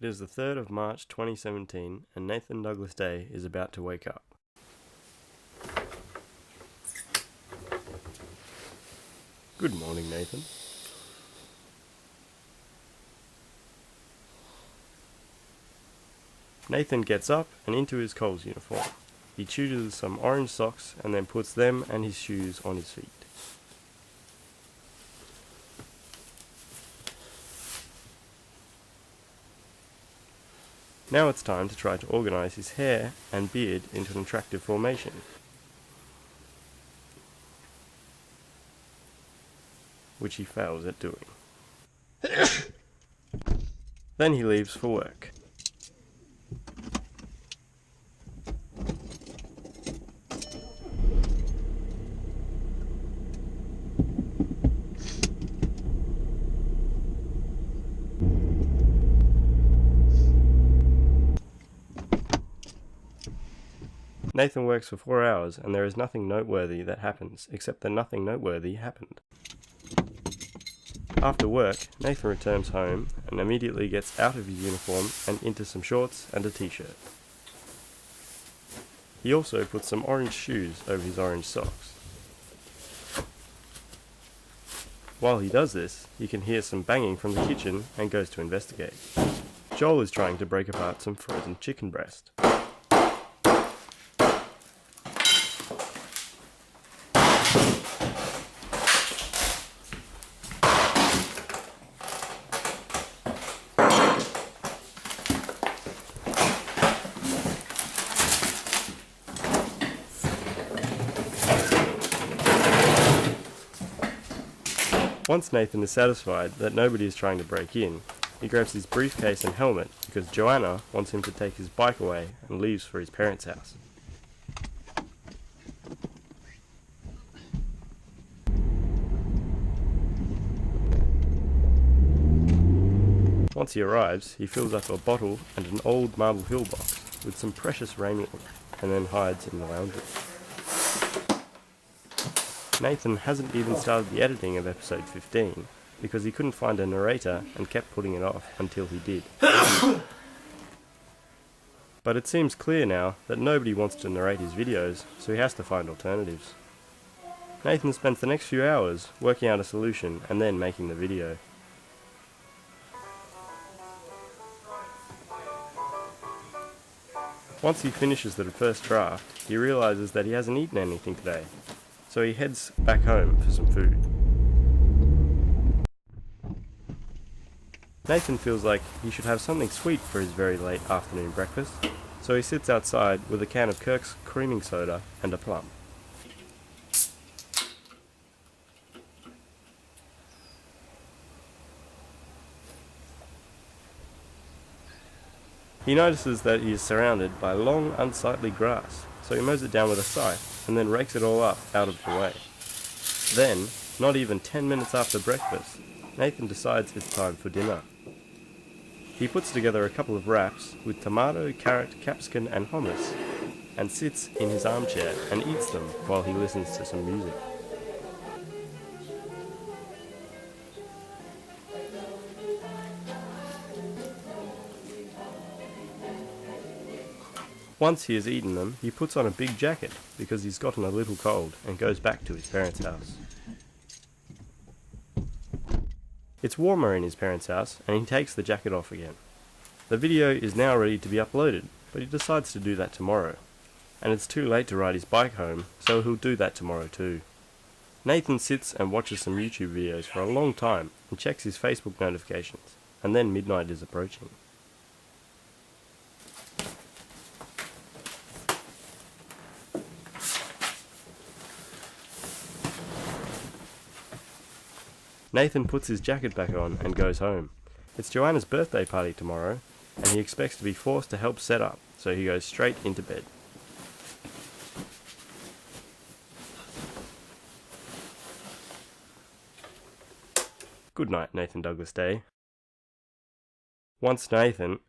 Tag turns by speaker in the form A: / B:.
A: It is the 3rd of March 2017 and Nathan Douglas Day is about to wake up. Good morning, Nathan. Nathan gets up and into his Coles uniform. He chooses some orange socks and then puts them and his shoes on his feet. Now it's time to try to organise his hair and beard into an attractive formation. Which he fails at doing. Then he leaves for work. Nathan works for 4 hours and there is nothing noteworthy that happens, except that nothing noteworthy happened. After work, Nathan returns home and immediately gets out of his uniform and into some shorts and a t-shirt. He also puts some orange shoes over his orange socks. While he does this, he can hear some banging from the kitchen and goes to investigate. Joel is trying to break apart some frozen chicken breast. Once Nathan is satisfied that nobody is trying to break in, he grabs his briefcase and helmet because Joanna wants him to take his bike away and leaves for his parents' house. Once he arrives, he fills up a bottle and an old Marble Hill box with some precious rainwater and then hides in the lounge room. Nathan hasn't even started the editing of episode 15 because he couldn't find a narrator and kept putting it off until he did. But it seems clear now that nobody wants to narrate his videos, so he has to find alternatives. Nathan spends the next few hours working out a solution and then making the video. Once he finishes the first draft, he realises that he hasn't eaten anything today. So he heads back home for some food. Nathan feels like he should have something sweet for his very late afternoon breakfast, so he sits outside with a can of Kirk's creaming soda and a plum. He notices that he is surrounded by long, unsightly grass, so he mows it down with a scythe and then rakes it all up out of the way. Then, not even 10 minutes after breakfast, Nathan decides it's time for dinner. He puts together a couple of wraps with tomato, carrot, capsicum and hummus, and sits in his armchair and eats them while he listens to some music. Once he has eaten them, he puts on a big jacket because he's gotten a little cold and goes back to his parents' house. It's warmer in his parents' house and he takes the jacket off again. The video is now ready to be uploaded, but he decides to do that tomorrow. And it's too late to ride his bike home, so he'll do that tomorrow too. Nathan sits and watches some YouTube videos for a long time and checks his Facebook notifications, and then midnight is approaching. Nathan puts his jacket back on and goes home. It's Joanna's birthday party tomorrow, and he expects to be forced to help set up, so he goes straight into bed. Good night, Nathan Douglas Day. Once Nathan...